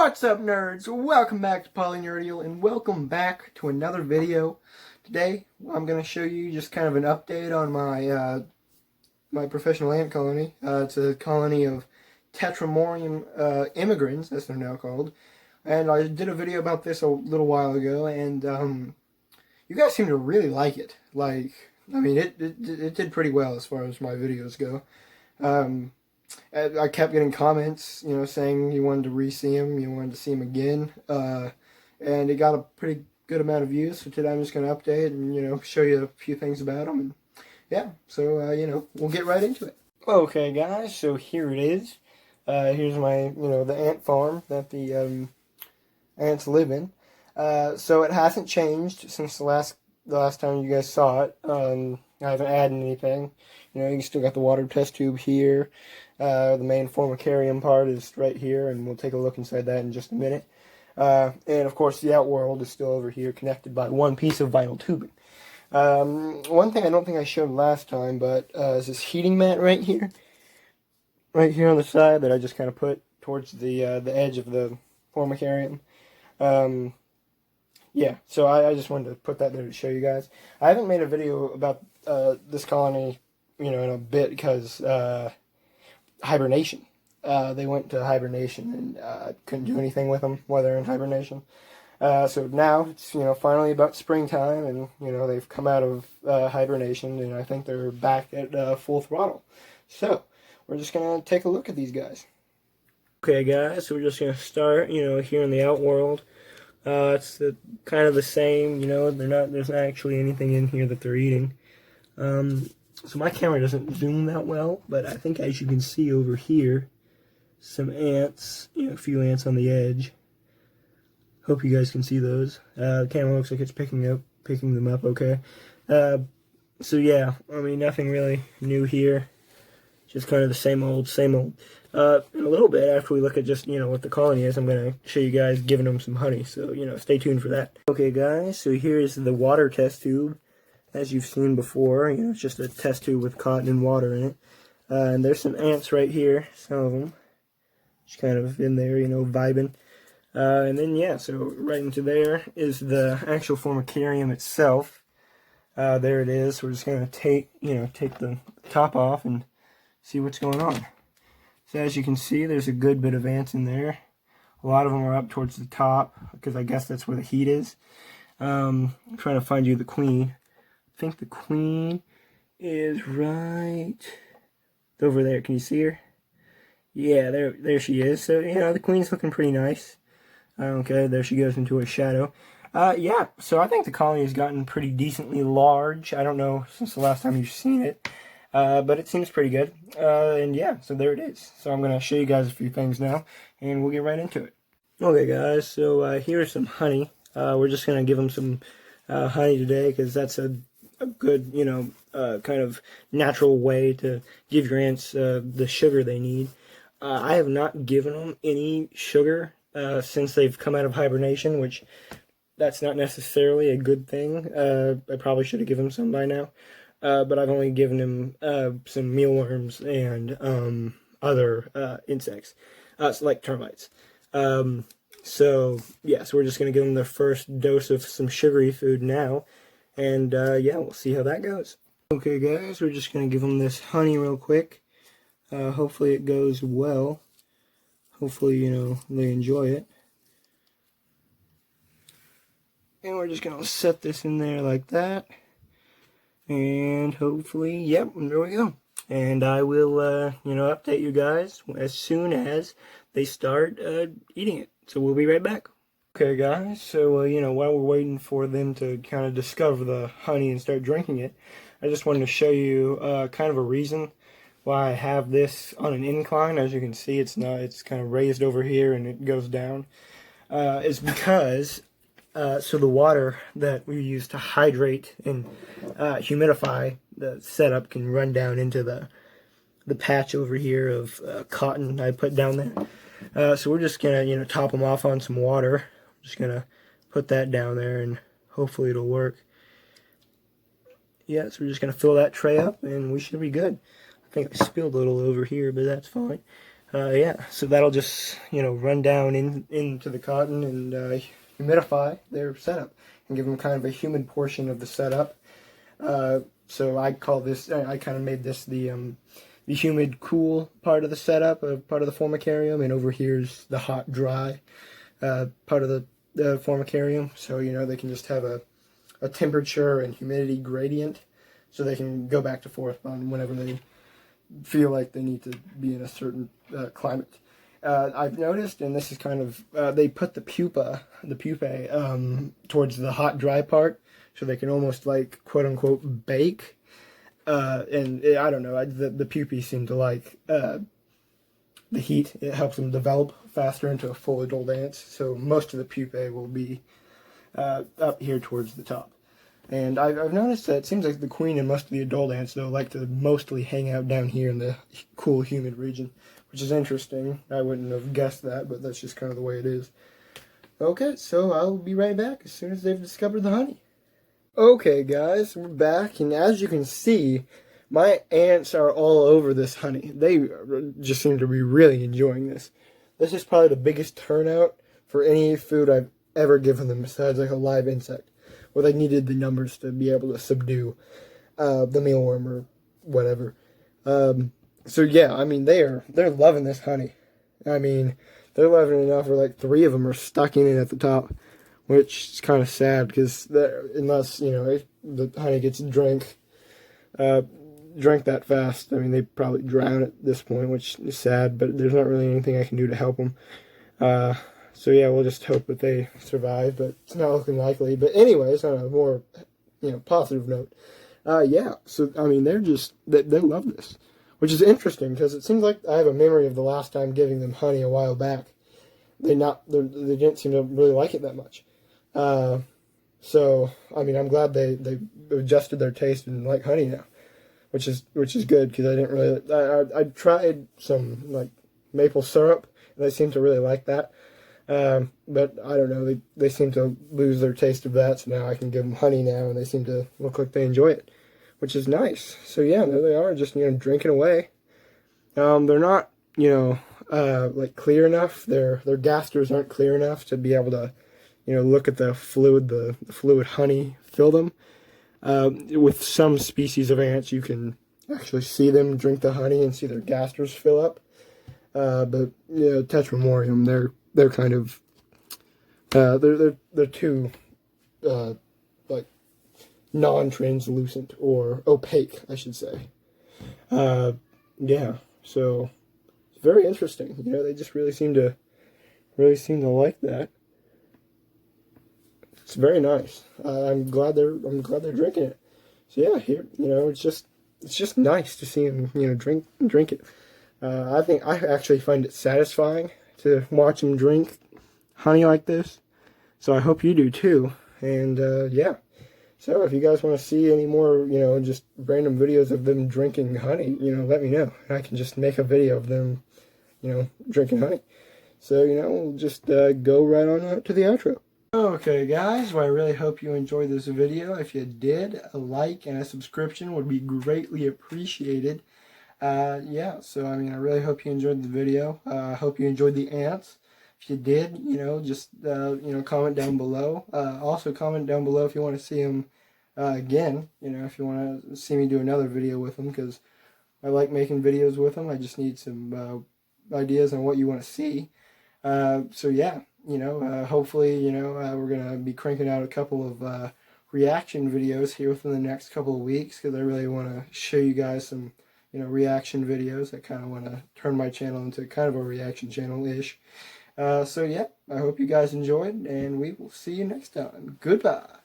What's up, nerds? Welcome back to Polynerdial, and welcome back to another video. Today, I'm going to show you just kind of an update on my my professional ant colony. It's a colony of Tetramorium Immigrans, as they're now called. And I did a video about this a little while ago, and you guys seem to really like it. Like, I mean, it did pretty well as far as my videos go. I kept getting comments, saying you wanted to re-see him, you wanted to see him again, and it got a pretty good amount of views. So today I'm just going to update and, show you a few things about him, and yeah, so, we'll get right into it. Okay, guys, so here it is. Here's my, the ant farm that the ants live in. So it hasn't changed since the last time you guys saw it. I haven't added anything. You still got the water test tube here. The main Formicarium part is right here, and we'll take a look inside that in just a minute. And of course, the outworld is still over here, connected by one piece of vinyl tubing. One thing I don't think I showed last time, but is this heating mat right here on the side that I just kind of put towards the edge of the Formicarium. Yeah, so I just wanted to put that there to show you guys. I haven't made a video about this colony, in a bit because hibernation. They went to hibernation, and I couldn't do anything with them while they're in hibernation. So now it's, finally about springtime, and, they've come out of hibernation, and I think they're back at full throttle. So we're just going to take a look at these guys. Okay, guys, so we're just going to start, here in the outworld. It's kind of the same, there's not actually anything in here that they're eating. So my camera doesn't zoom that well, but I think as you can see over here, some ants, a few ants on the edge. Hope you guys can see those. The camera looks like it's picking them up okay. So yeah, I mean, nothing really new here. Just kind of the same old, same old. In a little bit, after we look at just, what the colony is, I'm going to show you guys giving them some honey. So, stay tuned for that. Okay, guys, so here's the water test tube. As you've seen before, it's just a test tube with cotton and water in it. And there's some ants right here, some of them. Just kind of in there, vibing. And then, yeah, so right into there is the actual Formicarium itself. There it is. We're just going to take the top off and see what's going on. So as you can see, there's a good bit of ants in there. A lot of them are up towards the top, because I guess that's where the heat is. I'm trying to find you the queen. I think the queen is right over there. Can you see her? Yeah, there she is. So, the queen's looking pretty nice. Okay, there she goes into her shadow. Yeah, so I think the colony has gotten pretty decently large. I don't know since the last time you've seen it. But it seems pretty good. And yeah, so there it is. So I'm going to show you guys a few things now, and we'll get right into it. Okay, guys, so here's some honey. We're just going to give them some honey today, because that's a good, kind of natural way to give your ants the sugar they need. I have not given them any sugar since they've come out of hibernation, which that's not necessarily a good thing. I probably should have given them some by now. But I've only given him some mealworms and other insects, like termites. So yeah, so we're just going to give them the first dose of some sugary food now, and yeah, we'll see how that goes. Okay, guys, we're just going to give them this honey real quick. Hopefully it goes well. Hopefully, they enjoy it. And we're just going to set this in there like that. And hopefully, yep, there we go. And I will, update you guys as soon as they start eating it. So we'll be right back. Okay, guys, so, while we're waiting for them to kind of discover the honey and start drinking it, I just wanted to show you kind of a reason why I have this on an incline. As you can see, it's kind of raised over here and it goes down. Is because... so the water that we use to hydrate and humidify the setup can run down into the patch over here of cotton I put down there. So we're just gonna top them off on some water. I'm just gonna put that down there and hopefully it'll work. Yeah, so we're just gonna fill that tray up and we should be good. I think I spilled a little over here, but that's fine. Yeah, so that'll just, run down into the cotton and humidify their setup and give them kind of a humid portion of the setup. So I kind of made this the humid cool part of the setup, part of the Formicarium, and over here's the hot dry part of the Formicarium. So, they can just have a temperature and humidity gradient so they can go back and forth on whenever they feel like they need to be in a certain climate. I've noticed, and this is kind of, they put the pupae, towards the hot, dry part, so they can almost like, quote unquote, bake. I don't know, the pupae seem to like the heat. It helps them develop faster into a full adult ant, so most of the pupae will be up here towards the top. And I've noticed that it seems like the queen and most of the adult ants, though, like to mostly hang out down here in the cool, humid region, which is interesting. I wouldn't have guessed that, but that's just kind of the way it is. Okay, so I'll be right back as soon as they've discovered the honey. Okay, guys, we're back, and as you can see, my ants are all over this honey. They just seem to be really enjoying this. This is probably the biggest turnout for any food I've ever given them besides like a live insect, where they needed the numbers to be able to subdue the mealworm or whatever. So yeah, I mean they're loving this honey. I mean they're loving it enough where like 3 of them are stuck in it at the top, which is kind of sad because unless the honey gets drank that fast, I mean they probably drown at this point, which is sad. But there's not really anything I can do to help them. So yeah, we'll just hope that they survive, but it's not looking likely. But anyways, on a more, positive note, yeah. So I mean, they love this, which is interesting because it seems like I have a memory of the last time giving them honey a while back. They didn't seem to really like it that much. So I mean, I'm glad they adjusted their taste and like honey now, which is good because I didn't really. I tried some like maple syrup and they seemed to really like that. But I don't know, they seem to lose their taste of that, so now I can give them honey now, and they seem to look like they enjoy it, which is nice. So yeah, there they are, just, drinking away. They're not, like clear enough, their gasters aren't clear enough to be able to, look at the fluid honey fill them. With some species of ants, you can actually see them drink the honey and see their gasters fill up. But Tetramorium, they're kind of they're too like non-translucent or opaque, I should say. Yeah, so it's very interesting. They just really seem to like that. It's very nice. I'm glad they're drinking it. So yeah, here it's just nice to see them drink it. I think I actually find it satisfying to watch them drink honey like this. So I hope you do too. And yeah. So if you guys want to see any more, just random videos of them drinking honey, let me know. And I can just make a video of them, drinking honey. So, we'll just go right on out to the outro. Okay, guys. Well, I really hope you enjoyed this video. If you did, a like and a subscription would be greatly appreciated. Yeah, so I mean, I really hope you enjoyed the video. I hope you enjoyed the ants. If you did, just, comment down below. Also comment down below if you want to see them, again, if you want to see me do another video with them, because I like making videos with them. I just need some, ideas on what you want to see. So yeah, hopefully, we're going to be cranking out a couple of, reaction videos here within the next couple of weeks, because I really want to show you guys some reaction videos. I kind of want to turn my channel into kind of a reaction channel-ish. So yeah, I hope you guys enjoyed, and we will see you next time. Goodbye.